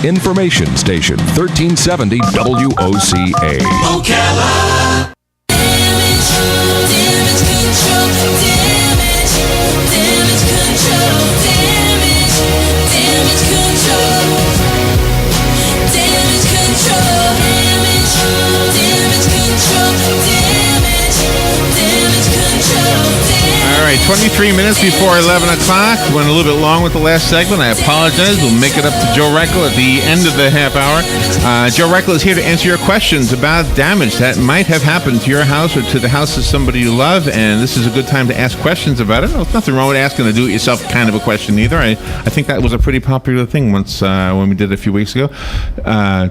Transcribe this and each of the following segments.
Information Station, 1370 WOCA. Ocala. Damage control. Damage control. Damage control. Damage control. Damage control. Damage control. All right, 23 minutes before 11 o'clock. Went a little bit long with the last segment. I apologize. We'll make it up to Joe Reckel at the end of the half hour. Joe Reckel is here to answer your questions about damage that might have happened to your house or to the house of somebody you love, and this is a good time to ask questions about it. There's nothing wrong with asking a do-it-yourself kind of a question either. I think that was a pretty popular thing once when we did it a few weeks ago.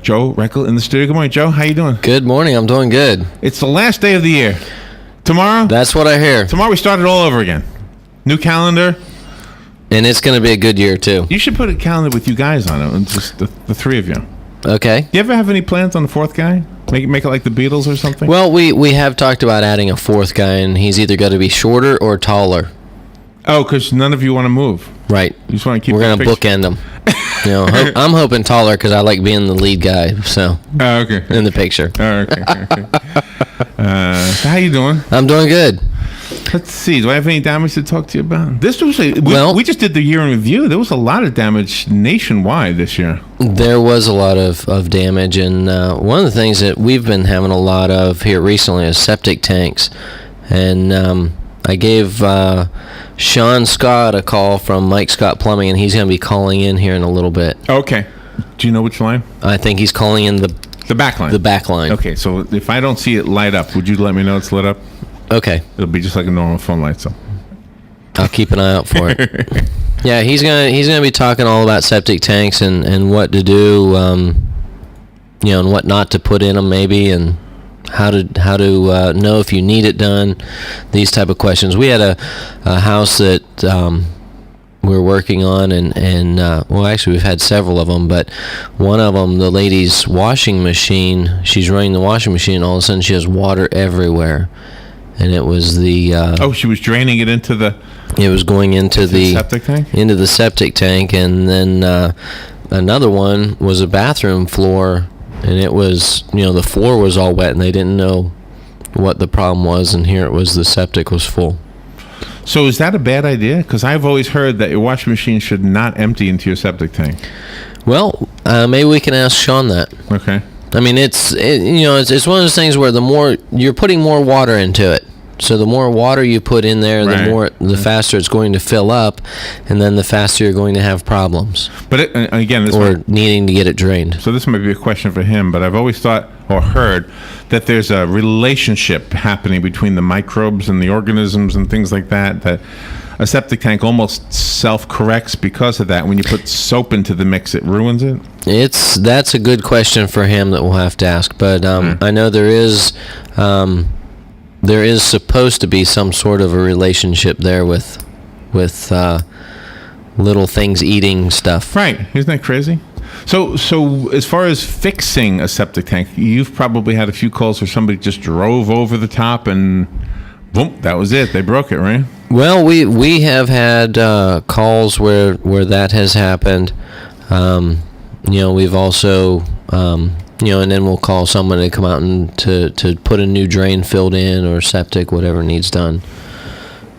Joe Reckel in the studio. Good morning, Joe. How you doing? Good morning. I'm doing good. It's the last day of the year. Tomorrow? That's what I hear. Tomorrow we start it all over again. New calendar. And it's going to be a good year, too. You should put a calendar with you guys on it, and just the three of you. Okay. You ever have any plans on the fourth guy? Make it like the Beatles or something? Well, we have talked about adding a fourth guy, and he's either going to be shorter or taller. Oh, because none of you want to move. Right. You just want to keep. We're going to bookend him. I'm hoping taller because I like being the lead guy. So. Oh, okay. In the picture. Oh, okay. So how you doing? I'm doing good. Let's see. Do I have any damage to talk to you about? This was we just did the year in review. There was a lot of damage nationwide this year. There was a lot of damage, and one of the things that we've been having a lot of here recently is septic tanks. And I gave Sean Scott a call from Mike Scott Plumbing, and he's going to be calling in here in a little bit. Okay. Do you know which line? I think he's calling in the back line. The back line. Okay, so if I don't see it light up, would you let me know it's lit up? Okay. It'll be just like a normal phone light, so. I'll keep an eye out for it. Yeah, he's gonna be talking all about septic tanks and what to do, and what not to put in them maybe, and how to know if you need it done. These type of questions. We had a house that we're working on, and well, actually we've had several of them, but one of them, the lady's washing machine, she's running the washing machine, and all of a sudden she has water everywhere. And it was the she was draining it into the. It was going into the septic tank. Into the septic tank, and then another one was a bathroom floor, and it was the floor was all wet, and they didn't know what the problem was, and here it was, the septic was full. So is that a bad idea? Because I've always heard that your washing machine should not empty into your septic tank. Well, maybe we can ask Sean that. Okay. I mean, it's one of those things where the more you're putting more water into it, so the more water you put in there, right, the faster it's going to fill up, and then the faster you're going to have problems. But again, needing to get it drained. So this might be a question for him, but I've always thought or heard that there's a relationship happening between the microbes and the organisms and things like that. That a septic tank almost self-corrects because of that. When you put soap into the mix, it ruins it? That's a good question for him that we'll have to ask. But I know there is supposed to be some sort of a relationship there with little things eating stuff. Right. Isn't that crazy? So as far as fixing a septic tank, you've probably had a few calls where somebody just drove over the top and boom, that was it. They broke it, right? Well, we have had calls where that has happened. We've also, and then we'll call someone to come out and to put a new drain filled in or septic, whatever needs done.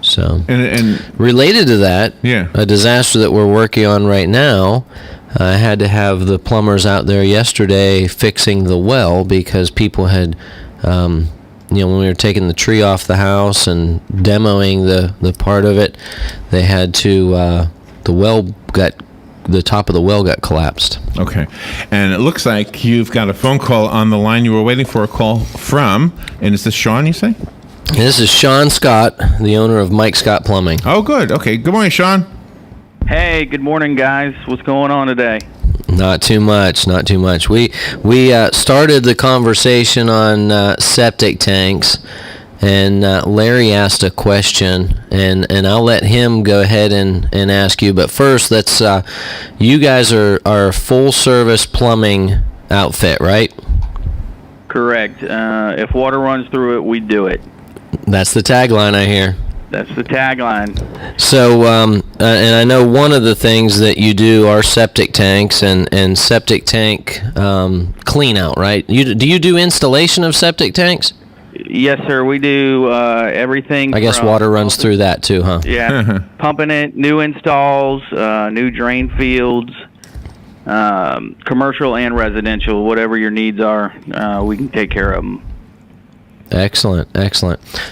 So, and related to that, yeah, a disaster that we're working on right now, I had to have the plumbers out there yesterday fixing the well because people had, when we were taking the tree off the house and demoing the part of it, they had to, the top of the well got collapsed. Okay. And it looks like you've got a phone call on the line you were waiting for a call from. And is this Sean, you say? This is Sean Scott, the owner of Mike Scott Plumbing. Oh, good. Okay. Good morning, Sean. Hey, good morning, guys. What's going on today? Not too much. We started the conversation on septic tanks, and Larry asked a question, and I'll let him go ahead and ask you. But first, let's. You guys are a full-service plumbing outfit, right? Correct. If water runs through it, we do it. That's the tagline I hear. That's the tagline. So, and I know one of the things that you do are septic tanks and septic tank clean out, right? Do you do installation of septic tanks? Yes, sir. We do everything. I guess from water runs through that too, huh? Yeah, pumping it, new installs, new drain fields, commercial and residential, whatever your needs are, we can take care of them. Excellent.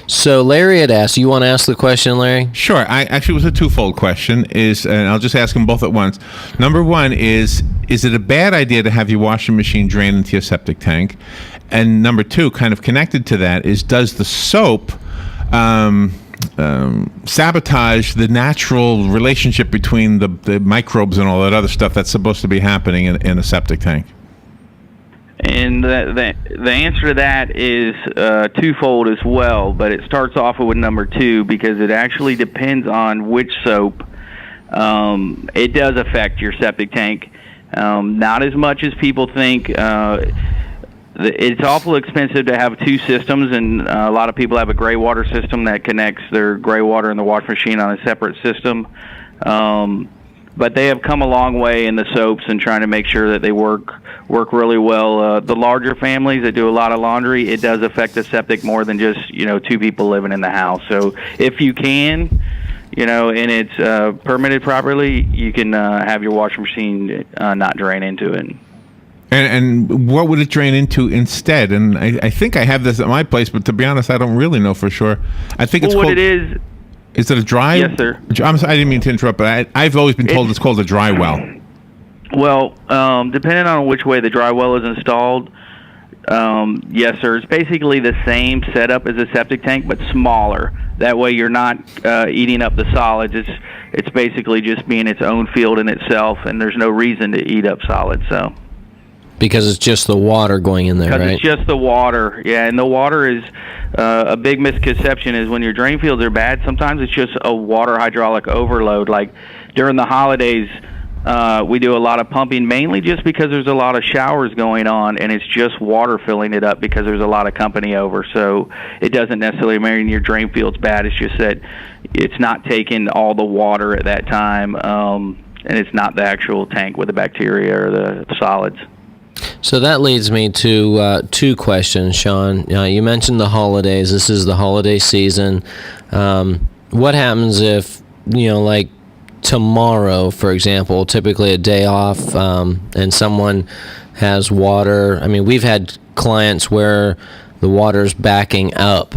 So Larry had asked, you want to ask the question, Larry? Sure. I actually was a twofold question. And I'll just ask them both at once. Number one is it a bad idea to have your washing machine drain into your septic tank? And number two, kind of connected to that, is does the soap sabotage the natural relationship between the microbes and all that other stuff that's supposed to be happening in a septic tank? And the answer to that is twofold as well, but it starts off with number two because it actually depends on which soap. It does affect your septic tank, not as much as people think. It's awful expensive to have two systems, and a lot of people have a gray water system that connects their gray water and the wash machine on a separate system. But they have come a long way in the soaps and trying to make sure that they work really well. The larger families that do a lot of laundry, it does affect the septic more than just two people living in the house. So if you can, and it's permitted properly, you can have your washing machine not drain into it. And what would it drain into instead? And I think I have this at my place, but to be honest, I don't really know for sure. I think it's what called. It is. Is it a dry? Yes, sir. I'm sorry, I didn't mean to interrupt, but I've always been told it's called a dry well. Well, depending on which way the dry well is installed, yes, sir. It's basically the same setup as a septic tank, but smaller. That way, you're not eating up the solids. It's basically just being its own field in itself, and there's no reason to eat up solids. So. Because it's just the water going in there, right? Because it's just the water, yeah. And the water is a big misconception is when your drain fields are bad, sometimes it's just a water hydraulic overload. Like during the holidays, we do a lot of pumping, mainly just because there's a lot of showers going on, and it's just water filling it up because there's a lot of company over. So it doesn't necessarily mean your drain field's bad. It's just that it's not taking all the water at that time, and it's not the actual tank with the bacteria or the solids. So that leads me to two questions, Sean. You mentioned the holidays. This is the holiday season. What happens if, like tomorrow, for example, typically a day off, and someone has water? I mean, we've had clients where the water's backing up.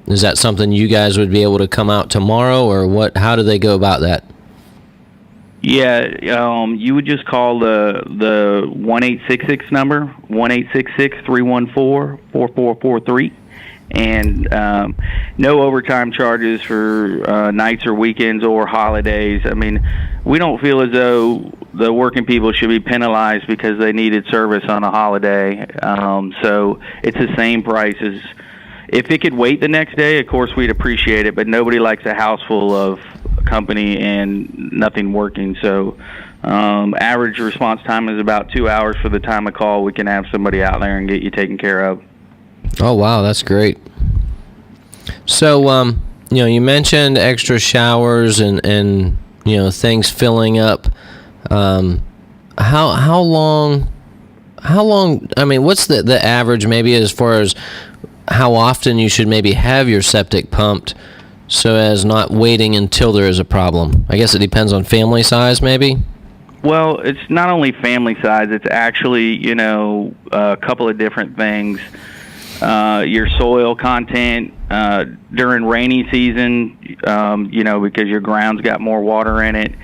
Is that something you guys would be able to come out tomorrow, or what? How do they go about that? Yeah, you would just call the 1-866 number, 1-866-314-4443, and no overtime charges for nights or weekends or holidays. I mean, we don't feel as though the working people should be penalized because they needed service on a holiday. So it's the same price as if it could wait the next day. Of course, we'd appreciate it, but nobody likes a house full of company and nothing working. So average response time is about 2 hours for the time of call. We can have somebody out there and get you taken care of. Oh, wow, that's great. So you mentioned extra showers and things filling up. How long, I mean, what's the average maybe as far as how often you should maybe have your septic pumped so as not waiting until there is a problem? I guess it depends on family size, maybe? Well, it's not only family size. It's actually, a couple of different things. Your soil content during rainy season, because your ground's got more water in it.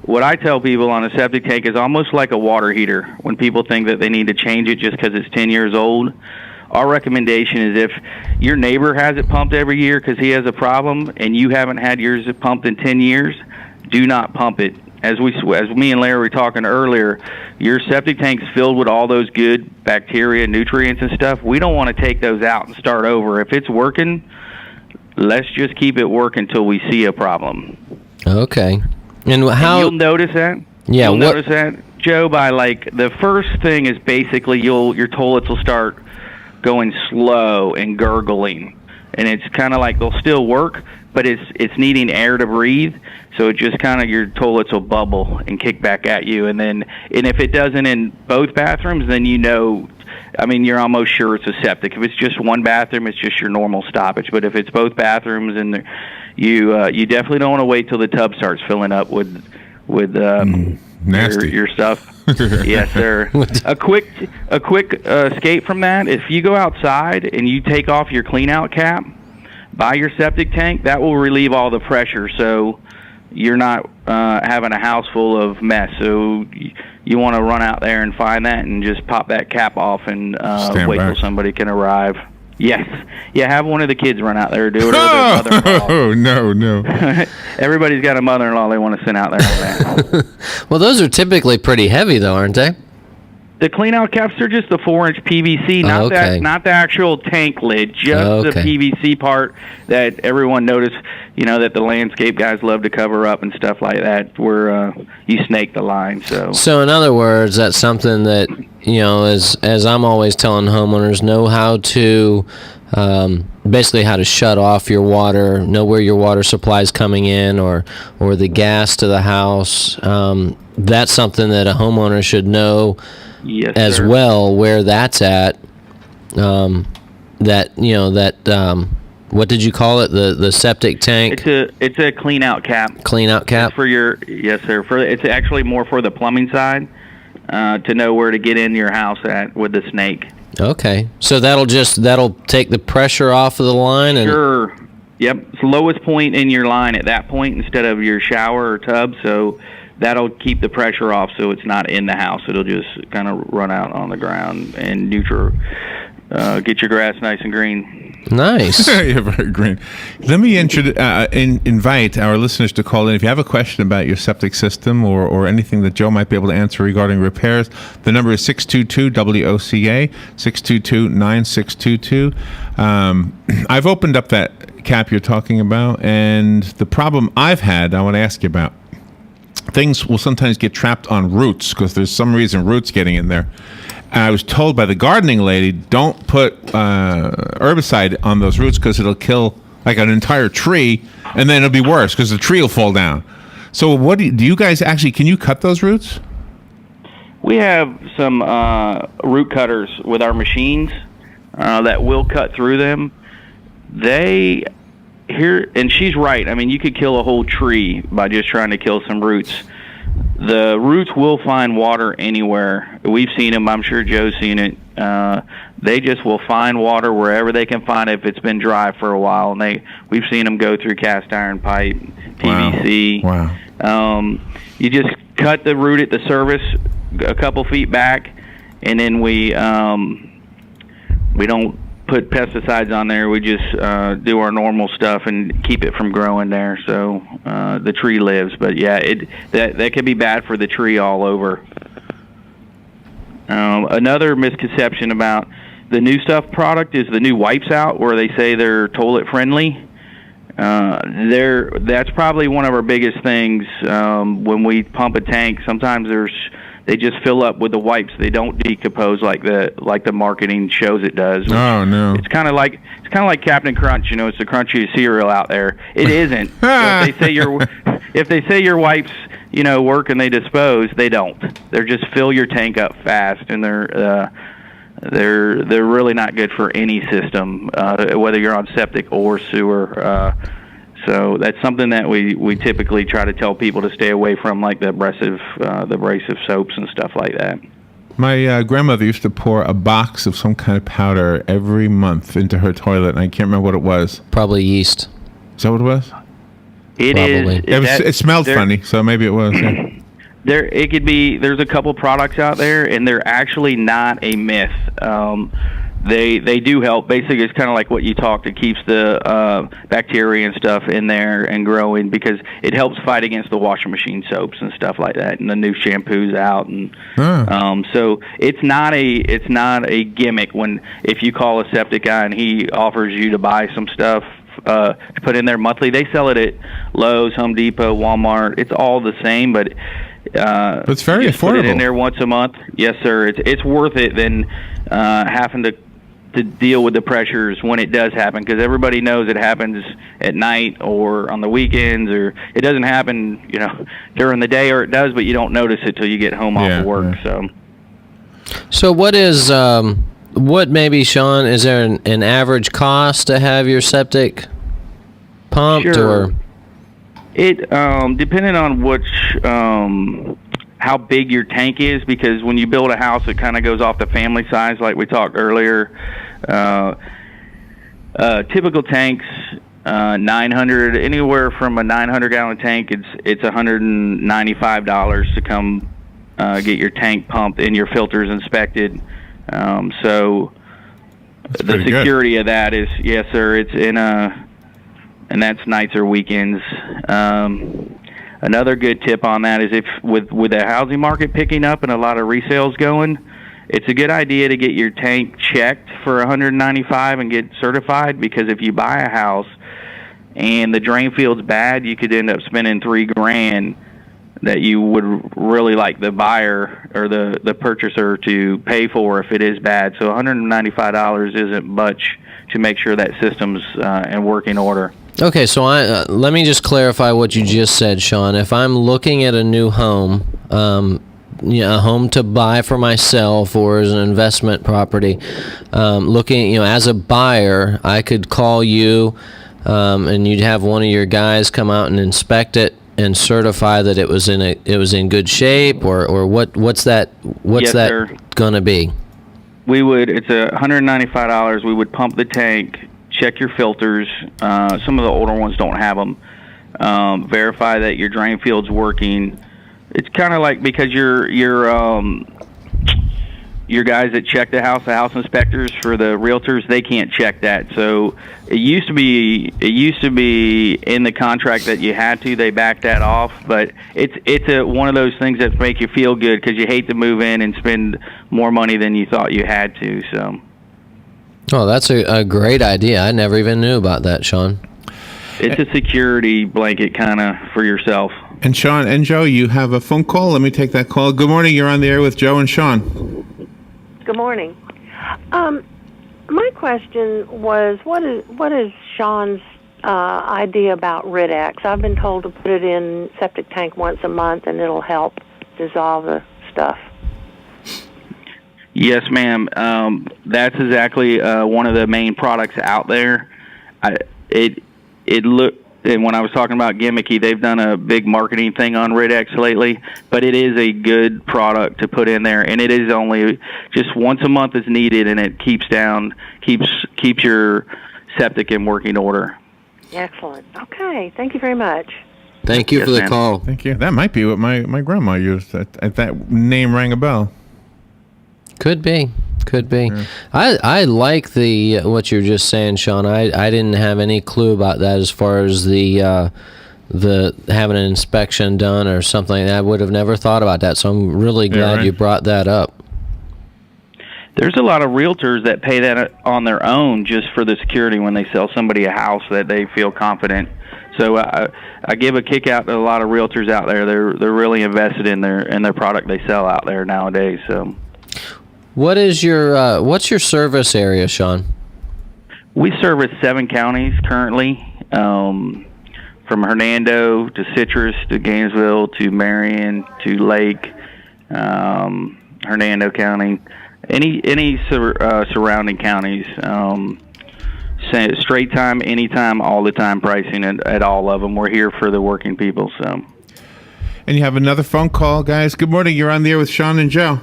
What I tell people on a septic tank is almost like a water heater. When people think that they need to change it just because it's 10 years old, our recommendation is if your neighbor has it pumped every year because he has a problem and you haven't had yours pumped in 10 years, do not pump it. As me and Larry were talking earlier, your septic tank's filled with all those good bacteria, nutrients and stuff. We don't want to take those out and start over. If it's working, let's just keep it working until we see a problem. Okay. And how... And you'll notice that? Yeah. You'll notice that, Joe, by the first thing is basically your toilets will start going slow and gurgling. and it's kind of like they'll still work, but it's needing air to breathe. So it just kind of, your toilets will bubble and kick back at you, and if it doesn't in both bathrooms, then you're almost sure it's a septic. If it's just one bathroom, it's just your normal stoppage. But if it's both bathrooms, and you definitely don't want to wait till the tub starts filling up with nasty your stuff. Yes, sir. A quick escape from that. If you go outside and you take off your clean out cap by your septic tank, that will relieve all the pressure. So you're not having a house full of mess. So you want to run out there and find that and just pop that cap off and wait till somebody can arrive. Yes. Yeah, have one of the kids run out there and do it. Oh, no. Everybody's got a mother-in-law they want to send out there on that. Well, those are typically pretty heavy, though, aren't they? The clean-out caps are just the 4-inch PVC, not the actual tank lid, just the PVC part that everyone noticed, that the landscape guys love to cover up and stuff like that, where you snake the line. So in other words, that's something that, as I'm always telling homeowners, know how to, basically how to shut off your water, know where your water supply is coming in, or the gas to the house. That's something that a homeowner should know. Yes, as sir. well, where that's at. What did you call it? The septic tank. It's a clean out cap. Clean out cap. It's for yes, sir. It's actually more for the plumbing side, to know where to get in your house at with the snake. Okay, so that'll take the pressure off of the line. Sure. Yep. It's the lowest point in your line at that point instead of your shower or tub. So that'll keep the pressure off, so it's not in the house. It'll just kind of run out on the ground and get your grass nice and green. Nice. Yeah, very green. Let me invite our listeners to call in. If you have a question about your septic system or anything that Joe might be able to answer regarding repairs, the number is 622-WOCA, 622-9622. I've opened up that cap you're talking about, and the problem I've had, I want to ask you about. Things will sometimes get trapped on roots because there's some reason roots getting in there. And I was told by the gardening lady, don't put herbicide on those roots because it'll kill like an entire tree, and then it'll be worse because the tree will fall down. So what do you guys actually, can you cut those roots? We have some root cutters with our machines that will cut through them. And she's right. I mean, you could kill a whole tree by just trying to kill some roots. The roots will find water anywhere. We've seen them. I'm sure Joe's seen it. They just will find water wherever they can find it if it's been dry for a while. And we've seen them go through cast iron pipe, PVC. Wow. You just cut the root at the surface a couple feet back, and then we don't put pesticides on there. We just do our normal stuff and keep it from growing there, so the tree lives. But yeah, that can be bad for the tree all over. Another misconception about the New Stuff product is the new wipes out, where they say they're toilet friendly. That's probably one of our biggest things. When we pump a tank, sometimes they just fill up with the wipes. They don't decompose like the marketing shows it does. Oh no! It's kind of like Captain Crunch. It's the crunchiest cereal out there. It isn't. So if they say your wipes, work and they dispose, they don't. They're just fill your tank up fast, and they're really not good for any system, whether you're on septic or sewer. So that's something that we typically try to tell people to stay away from, like the abrasive soaps and stuff like that. My grandmother used to pour a box of some kind of powder every month into her toilet, and I can't remember what it was. Probably yeast. Is that what it was? It Probably. is. It smelled funny, so maybe it was. Yeah. It could be. There's a couple products out there, and they're actually not a myth. They do help. Basically, it's kind of like what you talked. It keeps the bacteria and stuff in there and growing, because it helps fight against the washing machine soaps and stuff like that, and the new shampoos out. And so it's not a gimmick if you call a septic guy and he offers you to buy some stuff to put in there monthly. They sell it at Lowe's, Home Depot, Walmart. It's all the same, but it's very affordable. Put it in there once a month. Yes, sir. It's worth it than having to to deal with the pressures when it does happen, because everybody knows it happens at night or on the weekends, or it doesn't happen, during the day, or it does, but you don't notice it till you get home off of work. So what is what maybe, Sean, is there an average cost to have your septic pumped? Sure. Or It depending on which how big your tank is, because when you build a house, it kind of goes off the family size, like we talked earlier. Typical tanks, 900, anywhere from a 900-gallon tank, it's $195 to come get your tank pumped and your filters inspected. So That's the pretty security of that is, yes, sir, it's in and that's nights or weekends. Another good tip on that is, if with the housing market picking up and a lot of resales going, it's a good idea to get your tank checked for $195 and get certified, because if you buy a house and the drain field's bad, you could end up spending $3,000 that you would really like the buyer or the purchaser to pay for if it is bad. So $195 isn't much to make sure that system's in working order. okay, so let me just clarify what you just said, Sean. If I'm looking at a new home, a home to buy for myself or as an investment property, looking, as a buyer, I could call you, and you'd have one of your guys come out and inspect it and certify that it was in good shape, or what's that Yes, sir. gonna be? It's $195. We would pump the tank, check your filters. Some of the older ones don't have them. Verify that your drain field's working. It's kind of like, because your guys that check the house inspectors for the realtors, they can't check that. So it used to be in the contract that you had to. They backed that off, but it's one of those things that make you feel good, because you hate to move in and spend more money than you thought you had to. So. Oh, that's a great idea. I never even knew about that, Sean. It's a security blanket kind of for yourself. And Sean and Joe, you have a phone call. Let me take that call. Good morning. You're on the air with Joe and Sean. Good morning. My question was, what is Sean's idea about Rid-X? I've been told to put it in septic tank once a month, and it'll help dissolve the stuff. Yes, ma'am. That's exactly one of the main products out there. And when I was talking about gimmicky, they've done a big marketing thing on Rid-X lately, but it is a good product to put in there, and it is only just once a month is needed, and it keeps your septic in working order. Excellent. Okay. Thank you very much. Thank you Yes, for the ma'am. call. Thank you. That might be what my grandma used. That name rang a bell. Could be. I like the what you're just saying, Sean. I didn't have any clue about that as far as the having an inspection done or something. I would have never thought about that. So I'm really glad you brought that up. There's a lot of realtors that pay that on their own just for the security when they sell somebody a house that they feel confident. So I give a kick out to a lot of realtors out there. They're really invested in their product they sell out there nowadays. So. What's your service area, Sean? We service 7 counties currently, from Hernando to Citrus to Gainesville to Marion to Lake, Hernando County, any surrounding counties. Straight time, anytime, all the time pricing at all of them. We're here for the working people. So. And you have another phone call, guys. Good morning. You're on the air with Sean and Joe.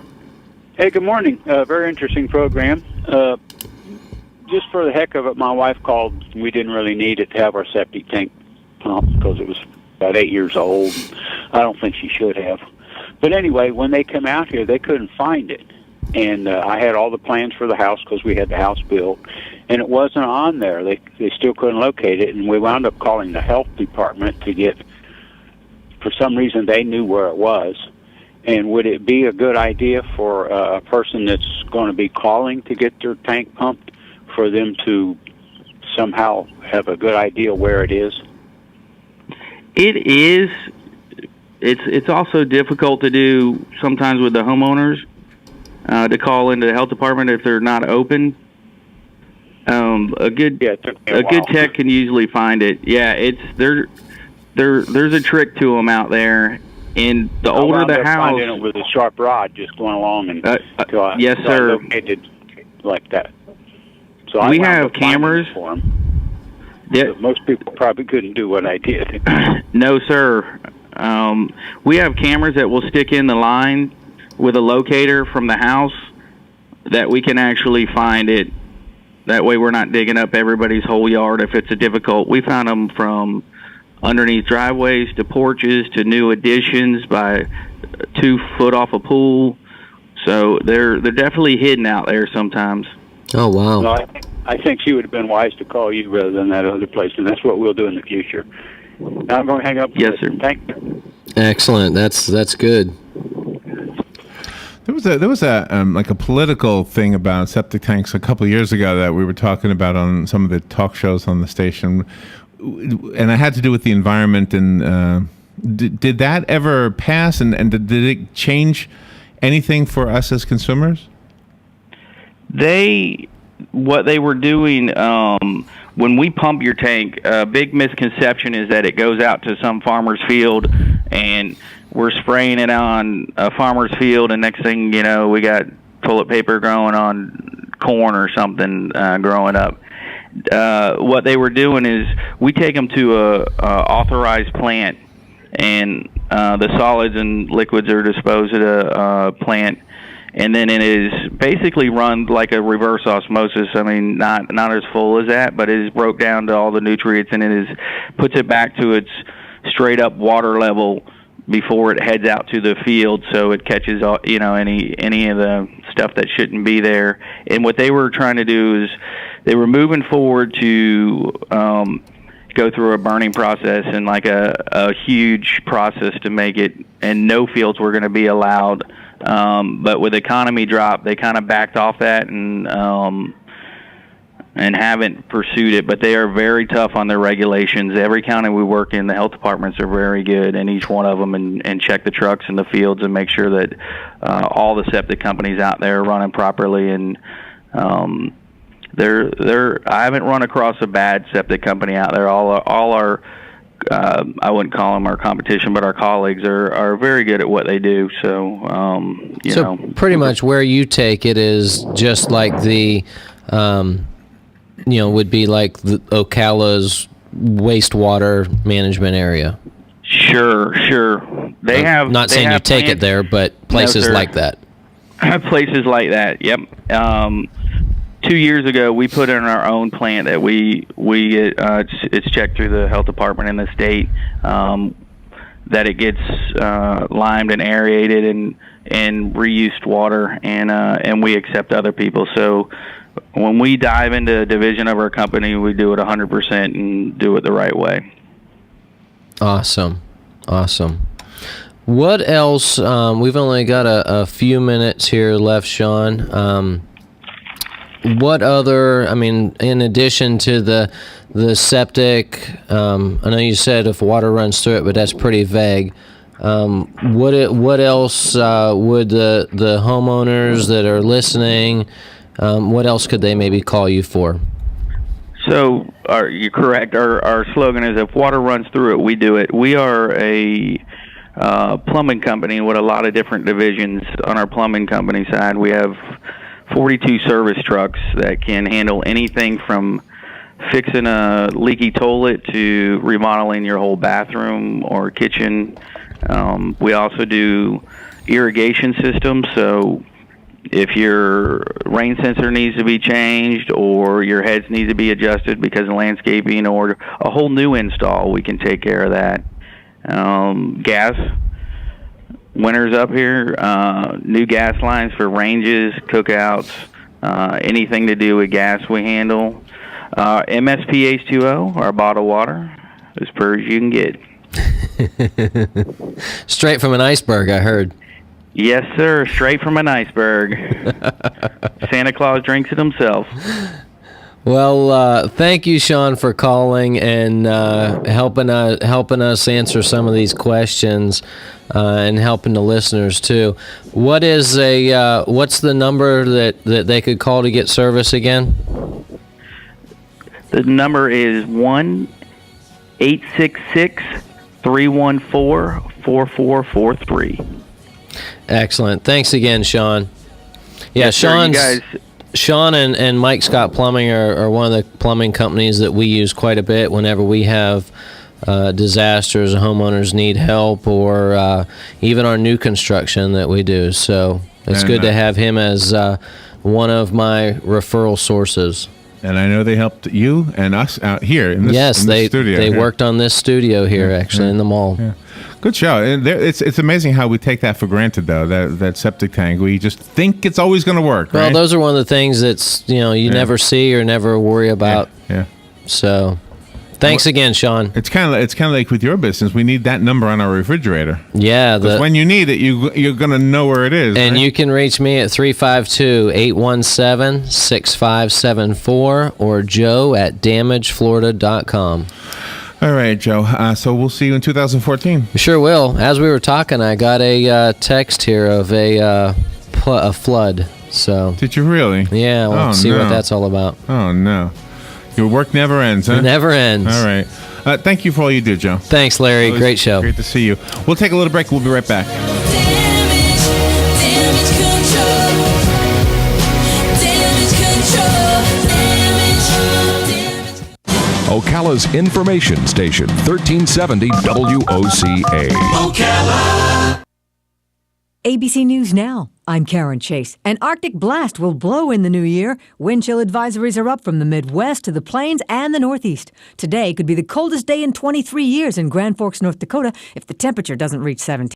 Hey, good morning. Very interesting program. Just for the heck of it, my wife called. We didn't really need it to have our septic tank pumped because it was about 8 years old. I don't think she should have. But anyway, when they come out here, they couldn't find it. And I had all the plans for the house because we had the house built, and it wasn't on there. They still couldn't locate it, and we wound up calling the health department to get, for some reason, they knew where it was. And would it be a good idea for a person that's going to be calling to get their tank pumped for them to somehow have a good idea where it is? It is. It's also difficult to do sometimes with the homeowners to call into the health department if they're not open. A good Yeah, it took me a a good while. tech can usually find it. Yeah, it's there's a trick to them out there. And the I older wound the up house, finding it with a sharp rod, just going along and yes, till I sir. located like that. So I We wound have up finding cameras. it for 'em. Yeah, But most people probably couldn't do what I did. no, sir. We have cameras that will stick in the line with a locator from the house that we can actually find it. That way we're not digging up everybody's whole yard if it's a difficult. We found them from underneath driveways to porches to new additions by 2 foot off a pool. So they're definitely hidden out there sometimes. Oh, wow. No, I think she would have been wise to call you rather than that other place, and that's what we'll do in the future. Now I'm going to hang up. Yes, sir. Thank you. Excellent. That's good. There was a like a political thing about septic tanks a couple of years ago that we were talking about on some of the talk shows on the station, and it had to do with the environment. And did that ever pass? And did it change anything for us as consumers? What they were doing when we pump your tank, a big misconception is that it goes out to some farmer's field and we're spraying it on a farmer's field, and next thing you know, we got toilet paper growing on corn or something growing up. What they were doing is we take them to a authorized plant, and the solids and liquids are disposed at a plant, and then it is basically run like a reverse osmosis. I mean, not as full as that, but it is broke down to all the nutrients, and puts it back to its straight up water level before it heads out to the field, so it catches all, any of the stuff that shouldn't be there. And what they were trying to do is they were moving forward to go through a burning process and like a huge process to make it, and no fields were going to be allowed. But with economy drop, they kind of backed off that and haven't pursued it. But they are very tough on their regulations. Every county we work in, the health departments are very good in each one of them, and check the trucks in the fields and make sure that all the septic companies out there are running properly. And I haven't run across a bad septic company out there. All our I wouldn't call them our competition, but our colleagues are very good at what they do. So, Pretty much where you take it is just like the, would be like the Ocala's wastewater management area. Sure. They have. Not they saying you have take it plants- there, but places sir. like that. Places like that. Yep. 2 years ago, we put in our own plant that it's checked through the health department in the state, that it gets limed and aerated and reused water, and we accept other people. So when we dive into a division of our company, we do it 100% and do it the right way. Awesome. What else? We've only got a few minutes here left, Sean. What other, in addition to the septic, I know you said if water runs through it, but that's pretty vague. What else would the homeowners that are listening, what else could they maybe call you for? So you're correct. Our slogan is, if water runs through it, we do it. We are a plumbing company with a lot of different divisions. On our plumbing company side, we have 42 service trucks that can handle anything from fixing a leaky toilet to remodeling your whole bathroom or kitchen. We also do irrigation systems, so if your rain sensor needs to be changed or your heads need to be adjusted because of landscaping or a whole new install, we can take care of that. Gas. Winters up here, new gas lines for ranges, cookouts, anything to do with gas we handle. MSP H2O, our bottled water, as pure as you can get. Straight from an iceberg, I heard. Yes, sir, straight from an iceberg. Santa Claus drinks it himself. Well, thank you, Sean, for calling and helping us answer some of these questions and helping the listeners too. What's the number that they could call to get service again? The number is 1-866-314-4443. Excellent. Thanks again, Sean. Yeah, Yes, sir. You Sean and Mike Scott Plumbing are one of the plumbing companies that we use quite a bit whenever we have disasters, homeowners need help, or even our new construction that we do. So it's good to have him as one of my referral sources. And I know they helped you and us out here in this, studio. They worked on this studio here, actually, in the mall. Yeah. Good show. And it's amazing how we take that for granted, though, that septic tank. We just think it's always going to work, Well, right? those are one of the things that's, you never see or never worry about. Yeah. So thanks again, Sean. It's kind of like with your business. We need that number on our refrigerator. Yeah. Because when you need it, you're going to know where it is. And right? you can reach me at 352-817-6574 or joe@damageflorida.com. All right, Joe. So we'll see you in 2014. Sure will. As we were talking, I got a text here of a flood. So Did you really? yeah, we'll see what that's all about. Oh, no. Your work never ends, huh? It never ends. All right. Thank you for all you do, Joe. Thanks, Larry. Always Great show. Great to see you. We'll take a little break. We'll be right back. Damage control. Damage control. Damage. Ocala's information station, 1370 WOCA. ABC News Now. I'm Karen Chase. An Arctic blast will blow in the new year. Wind chill advisories are up from the Midwest to the Plains and the Northeast. Today could be the coldest day in 23 years in Grand Forks, North Dakota, if the temperature doesn't reach 17.